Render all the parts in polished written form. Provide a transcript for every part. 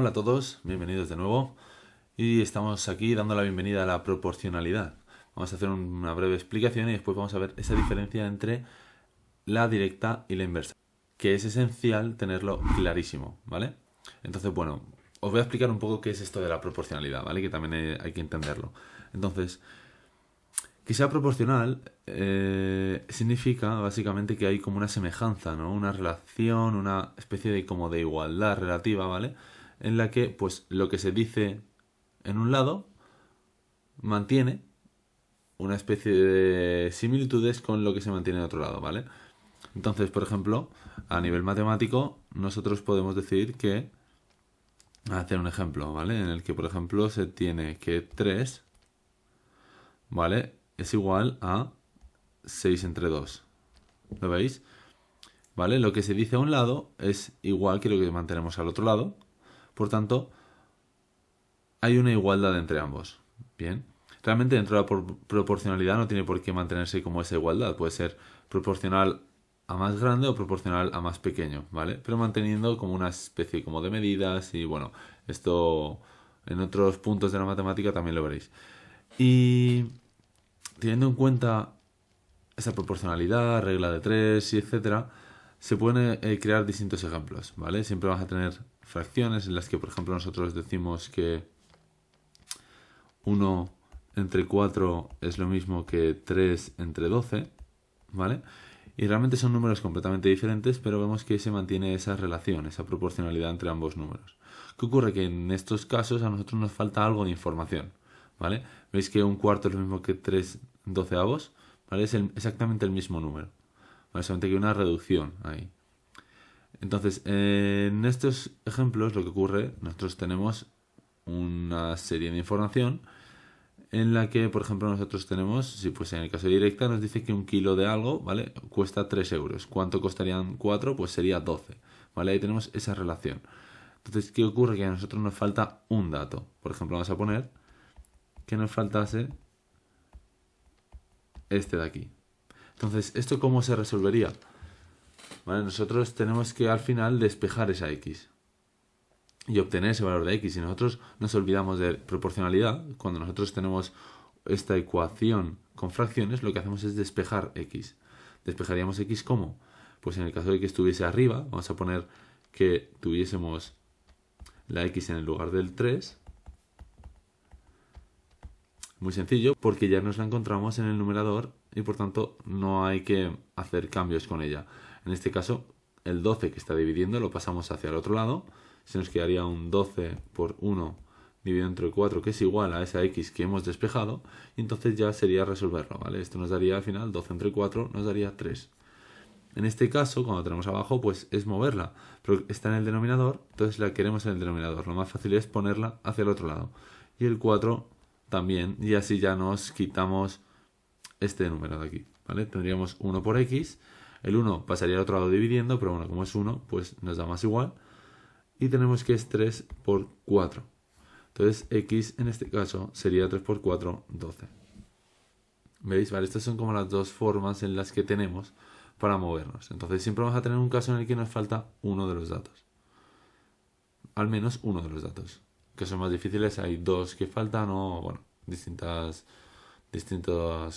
Hola a todos, bienvenidos de nuevo y estamos aquí dando la bienvenida a la proporcionalidad. Vamos a hacer una breve explicación y después vamos a ver esa diferencia entre la directa y la inversa, que es esencial tenerlo clarísimo, ¿vale? Entonces, bueno, os voy a explicar un poco qué es esto de la proporcionalidad, ¿vale? Que también hay que entenderlo. Entonces, que sea proporcional significa básicamente que hay como una semejanza, ¿no? Una relación, una especie de como de igualdad relativa, ¿vale? En la que pues lo que se dice en un lado mantiene una especie de similitudes con lo que se mantiene en otro lado, ¿vale? Entonces, por ejemplo, a nivel matemático, nosotros podemos decir que, hacer un ejemplo, ¿vale? En el que, por ejemplo, se tiene que 3, ¿vale? Es igual a 6 entre 2. ¿Lo veis? ¿Vale? Lo que se dice a un lado es igual que lo que mantenemos al otro lado. Por tanto, hay una igualdad entre ambos. Bien. Realmente dentro de la proporcionalidad no tiene por qué mantenerse como esa igualdad. Puede ser proporcional a más grande o proporcional a más pequeño, ¿vale? Pero manteniendo como una especie como de medidas y bueno, esto en otros puntos de la matemática también lo veréis. Y teniendo en cuenta esa proporcionalidad, regla de 3 y etcétera, se pueden crear distintos ejemplos, ¿vale? Siempre vas a tener fracciones en las que, por ejemplo, nosotros decimos que 1 entre 4 es lo mismo que 3 entre 12, ¿vale? Y realmente son números completamente diferentes, pero vemos que se mantiene esa relación, esa proporcionalidad entre ambos números. ¿Qué ocurre? Que en estos casos a nosotros nos falta algo de información, ¿vale? ¿Veis que un cuarto es lo mismo que 3 doceavos? ¿Vale? Es exactamente el mismo número. ¿Vale? Solamente que hay una reducción ahí. Entonces, en estos ejemplos lo que ocurre, nosotros tenemos una serie de información en la que, por ejemplo, nosotros tenemos, si pues en el caso de directa nos dice que un kilo de algo, ¿vale? Cuesta 3 euros. ¿Cuánto costarían 4? Pues sería 12, ¿vale? Ahí tenemos esa relación. Entonces, ¿qué ocurre? Que a nosotros nos falta un dato. Por ejemplo, vamos a poner que nos faltase este de aquí. Entonces, ¿esto cómo se resolvería? ¿Vale? Nosotros tenemos que al final despejar esa x y obtener ese valor de x. Si nosotros nos olvidamos de proporcionalidad, cuando nosotros tenemos esta ecuación con fracciones, lo que hacemos es despejar x. ¿Despejaríamos x cómo? Pues en el caso de que estuviese arriba, vamos a poner que tuviésemos la x en el lugar del 3. Muy sencillo, porque ya nos la encontramos en el numerador y por tanto no hay que hacer cambios con ella. En este caso, el 12 que está dividiendo lo pasamos hacia el otro lado. Se nos quedaría un 12 por 1 dividido entre 4, que es igual a esa x que hemos despejado. Y entonces ya sería resolverlo, ¿vale? Esto nos daría al final 12 entre 4, nos daría 3. En este caso, cuando tenemos abajo, pues es moverla. Pero está en el denominador, entonces la queremos en el denominador. Lo más fácil es ponerla hacia el otro lado. Y el 4 también, y así ya nos quitamos este número de aquí, ¿vale? Tendríamos 1 por x, el 1 pasaría al otro lado dividiendo, pero bueno, como es 1, pues nos da más igual. Y tenemos que es 3 por 4. Entonces x en este caso sería 3 por 4, 12. ¿Veis? Vale, estas son como las dos formas en las que tenemos para movernos. Entonces siempre vamos a tener un caso en el que nos falta uno de los datos. Al menos uno de los datos. Que son más difíciles, hay dos que faltan o, bueno, distintas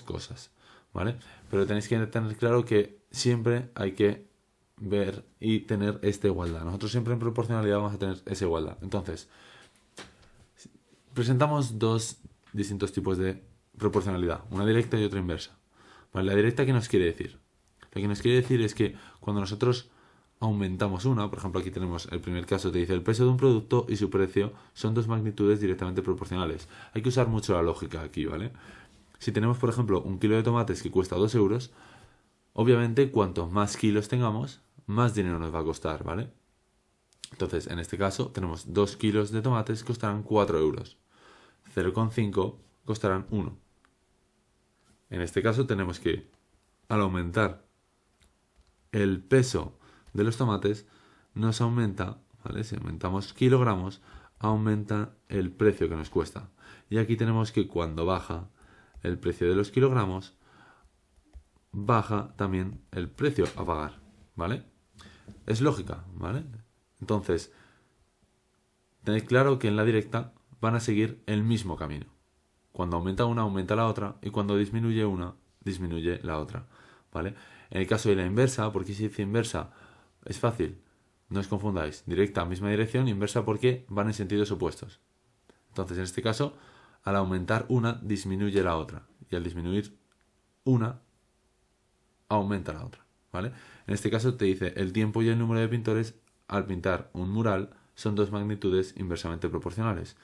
cosas, ¿vale? Pero tenéis que tener claro que siempre hay que ver y tener esta igualdad. Nosotros siempre en proporcionalidad vamos a tener esa igualdad. Entonces, presentamos dos distintos tipos de proporcionalidad, una directa y otra inversa. ¿Vale? La directa, ¿qué nos quiere decir? Lo que nos quiere decir es que cuando nosotros aumentamos una, por ejemplo aquí tenemos el primer caso, te dice el peso de un producto y su precio son dos magnitudes directamente proporcionales. Hay que usar mucho la lógica aquí, ¿vale? Si tenemos, por ejemplo, un kilo de tomates que cuesta 2 euros, obviamente cuanto más kilos tengamos, más dinero nos va a costar, ¿vale? Entonces, en este caso, tenemos 2 kilos de tomates que costarán 4 euros. 0,5 costarán 1. En este caso tenemos que, al aumentar el peso de los tomates, nos aumenta, ¿vale? Si aumentamos kilogramos, aumenta el precio que nos cuesta. Y aquí tenemos que cuando baja el precio de los kilogramos, baja también el precio a pagar, ¿vale? Es lógica, ¿vale? Entonces, tened claro que en la directa van a seguir el mismo camino. Cuando aumenta una, aumenta la otra, y cuando disminuye una, disminuye la otra, ¿vale? En el caso de la inversa, ¿por qué se dice inversa? Es fácil, no os confundáis. Directa, misma dirección, inversa porque van en sentidos opuestos. Entonces, en este caso, al aumentar una, disminuye la otra. Y al disminuir una, aumenta la otra, ¿vale? En este caso te dice el tiempo y el número de pintores al pintar un mural son dos magnitudes inversamente proporcionales.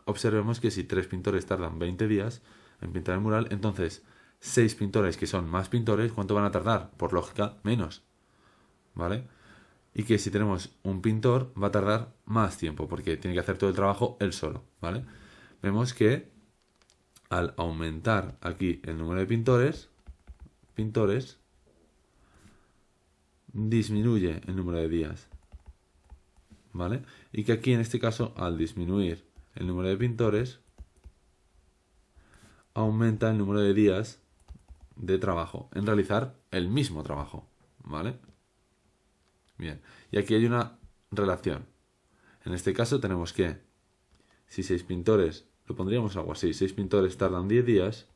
Observemos que si 3 pintores tardan 20 días en pintar el mural, entonces 6 pintores que son más pintores, ¿cuánto van a tardar? Por lógica, menos, ¿vale? Y que si tenemos un pintor va a tardar más tiempo porque tiene que hacer todo el trabajo él solo, ¿vale? Vemos que al aumentar aquí el número de pintores, disminuye el número de días, ¿vale? Y que aquí en este caso al disminuir el número de pintores aumenta el número de días de trabajo en realizar el mismo trabajo, ¿vale? Bien, y aquí hay una relación. En este caso tenemos que si 6 pintores, lo pondríamos algo así, 6 pintores tardan 10 días,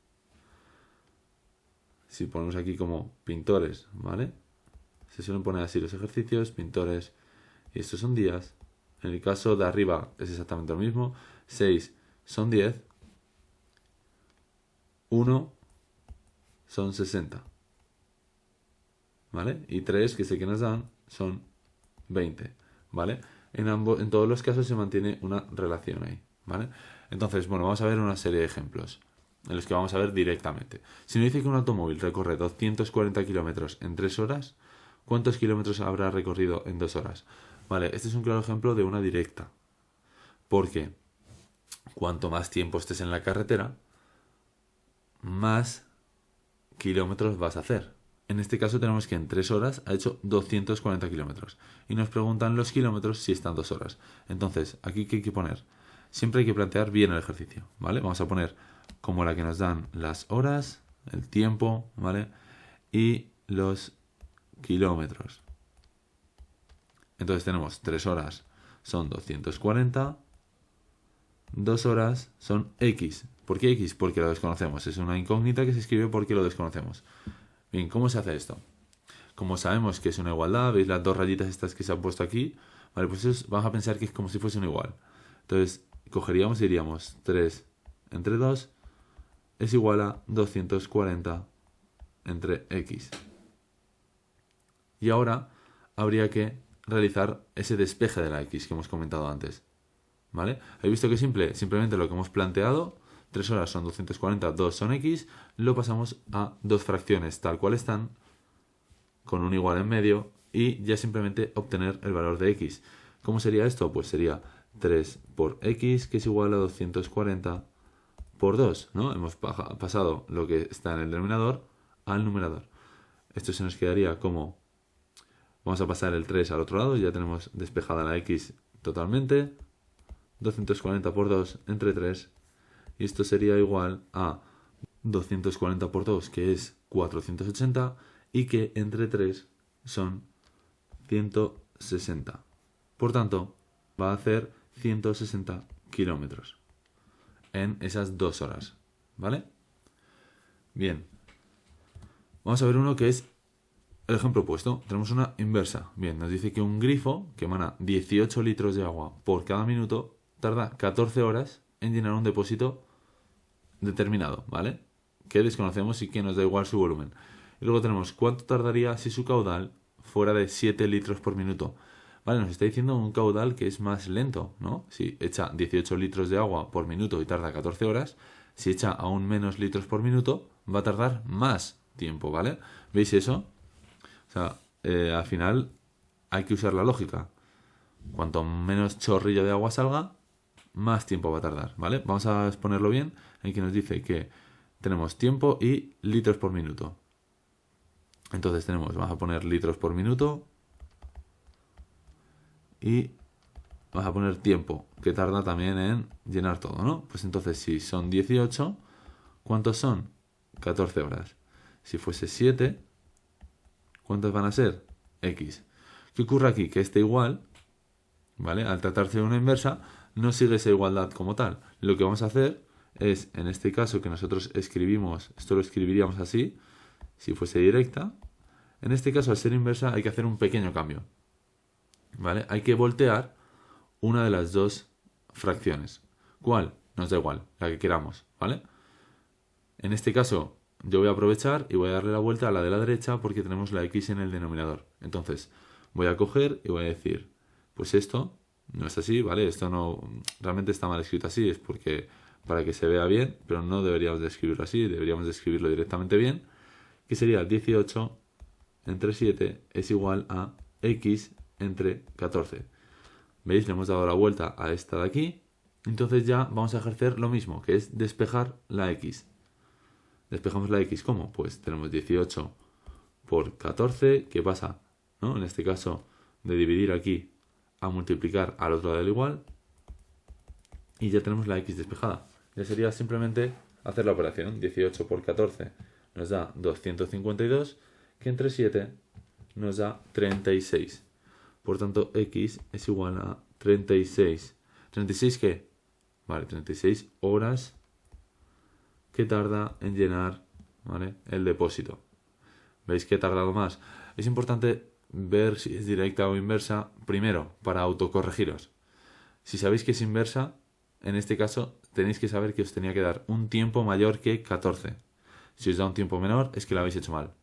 si ponemos aquí como pintores, ¿vale? Se suelen poner así los ejercicios, pintores, y estos son días. En el caso de arriba es exactamente lo mismo. 6 son 10. 1 son 60. ¿Vale? Y 3, que es el que nos dan, son 20. ¿Vale? En todos los casos se mantiene una relación ahí. ¿Vale? Entonces, bueno, vamos a ver una serie de ejemplos en los que vamos a ver directamente. Si nos dice que un automóvil recorre 240 kilómetros en 3 horas, ¿cuántos kilómetros habrá recorrido en 2 horas? Vale, este es un claro ejemplo de una directa. Porque cuanto más tiempo estés en la carretera, más kilómetros vas a hacer. En este caso tenemos que en 3 horas ha hecho 240 kilómetros. Y nos preguntan los kilómetros si están 2 horas. Entonces, aquí ¿qué hay que poner? Siempre hay que plantear bien el ejercicio, ¿vale? Vamos a poner como la que nos dan las horas, el tiempo, ¿vale? Y los kilómetros. Entonces tenemos 3 horas son 240, 2 horas son X. ¿Por qué X? Porque lo desconocemos. Es una incógnita que se escribe porque lo desconocemos. Bien, ¿cómo se hace esto? Como sabemos que es una igualdad, ¿veis las dos rayitas estas que se han puesto aquí? Vale, pues eso vamos a pensar que es como si fuese un igual. Entonces, cogeríamos y diríamos 3 entre 2 es igual a 240 entre X. Y ahora habría que realizar ese despeje de la X que hemos comentado antes. ¿Vale? ¿Habéis visto que simple? Simplemente lo que hemos planteado, 3 horas son 240, 2 son X, lo pasamos a dos fracciones tal cual están, con un igual en medio, y ya simplemente obtener el valor de X. ¿Cómo sería esto? Pues sería 3 por X, que es igual a 240 por 2, ¿no? Hemos pasado lo que está en el denominador al numerador. Esto se nos quedaría como... Vamos a pasar el 3 al otro lado, ya tenemos despejada la X totalmente. 240 por 2 entre 3. Y esto sería igual a 240 por 2, que es 480, y que entre 3 son 160. Por tanto, va a hacer 160 kilómetros en esas 2 horas. ¿Vale? Bien. Vamos a ver uno que es el ejemplo opuesto. Tenemos una inversa. Bien, nos dice que un grifo que emana 18 litros de agua por cada minuto tarda 14 horas en llenar un depósito determinado, ¿vale? Que desconocemos y que nos da igual su volumen. Y luego tenemos cuánto tardaría si su caudal fuera de 7 litros por minuto. Vale, nos está diciendo un caudal que es más lento, ¿no? Si echa 18 litros de agua por minuto y tarda 14 horas, si echa aún menos litros por minuto, va a tardar más tiempo, ¿vale? ¿Veis eso? O sea, al final hay que usar la lógica. Cuanto menos chorrillo de agua salga, más tiempo va a tardar, ¿vale? Vamos a exponerlo bien. Aquí nos dice que tenemos tiempo y litros por minuto. Entonces vamos a poner litros por minuto y vamos a poner tiempo, que tarda también en llenar todo, ¿no? Pues entonces si son 18, ¿cuántos son? 14 horas. Si fuese 7, ¿cuántos van a ser? X. ¿Qué ocurre aquí? Que este igual ¿vale? Al tratarse de una inversa, no sigue esa igualdad como tal. Lo que vamos a hacer es, en este caso que nosotros escribimos, esto lo escribiríamos así, si fuese directa. En este caso, al ser inversa, hay que hacer un pequeño cambio, ¿vale? Hay que voltear una de las dos fracciones. ¿Cuál? Nos da igual, la que queramos, ¿vale? En este caso, yo voy a aprovechar y voy a darle la vuelta a la de la derecha porque tenemos la x en el denominador. Entonces, voy a coger y voy a decir, pues esto no es así, ¿vale? Esto no, realmente está mal escrito así, es porque para que se vea bien, pero no deberíamos de escribirlo así, deberíamos de escribirlo directamente bien, que sería 18 entre 7 es igual a x entre 14. ¿Veis? Le hemos dado la vuelta a esta de aquí. Entonces ya vamos a ejercer lo mismo, que es despejar la x. Despejamos la x, ¿cómo? Pues tenemos 18 por 14, ¿qué pasa? ¿No? En este caso, de dividir aquí a multiplicar al otro lado del igual, y ya tenemos la x despejada. Ya sería simplemente hacer la operación. 18 por 14 nos da 252, que entre 7 nos da 36. Por tanto, x es igual a 36. ¿36 qué? Vale, 36 horas que tarda en llenar, ¿vale?, el depósito. ¿Veis que he tardado más? Es importante ver si es directa o inversa, primero, para autocorregiros. Si sabéis que es inversa, en este caso tenéis que saber que os tenía que dar un tiempo mayor que 14. Si os da un tiempo menor, es que lo habéis hecho mal.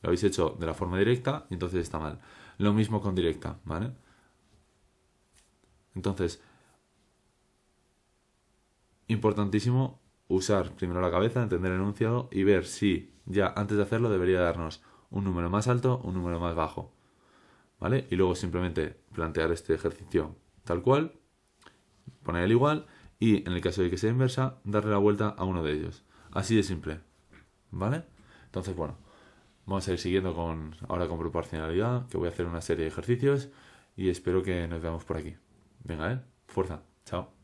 Lo habéis hecho de la forma directa y entonces está mal. Lo mismo con directa, ¿vale? Entonces, importantísimo usar primero la cabeza, entender el enunciado y ver si ya antes de hacerlo debería darnos un número más alto o un número más bajo, ¿vale? Y luego simplemente plantear este ejercicio tal cual, poner el igual y en el caso de que sea inversa, darle la vuelta a uno de ellos. Así de simple, ¿vale? Entonces, bueno, vamos a ir siguiendo ahora con proporcionalidad, que voy a hacer una serie de ejercicios y espero que nos veamos por aquí. Venga, fuerza, chao.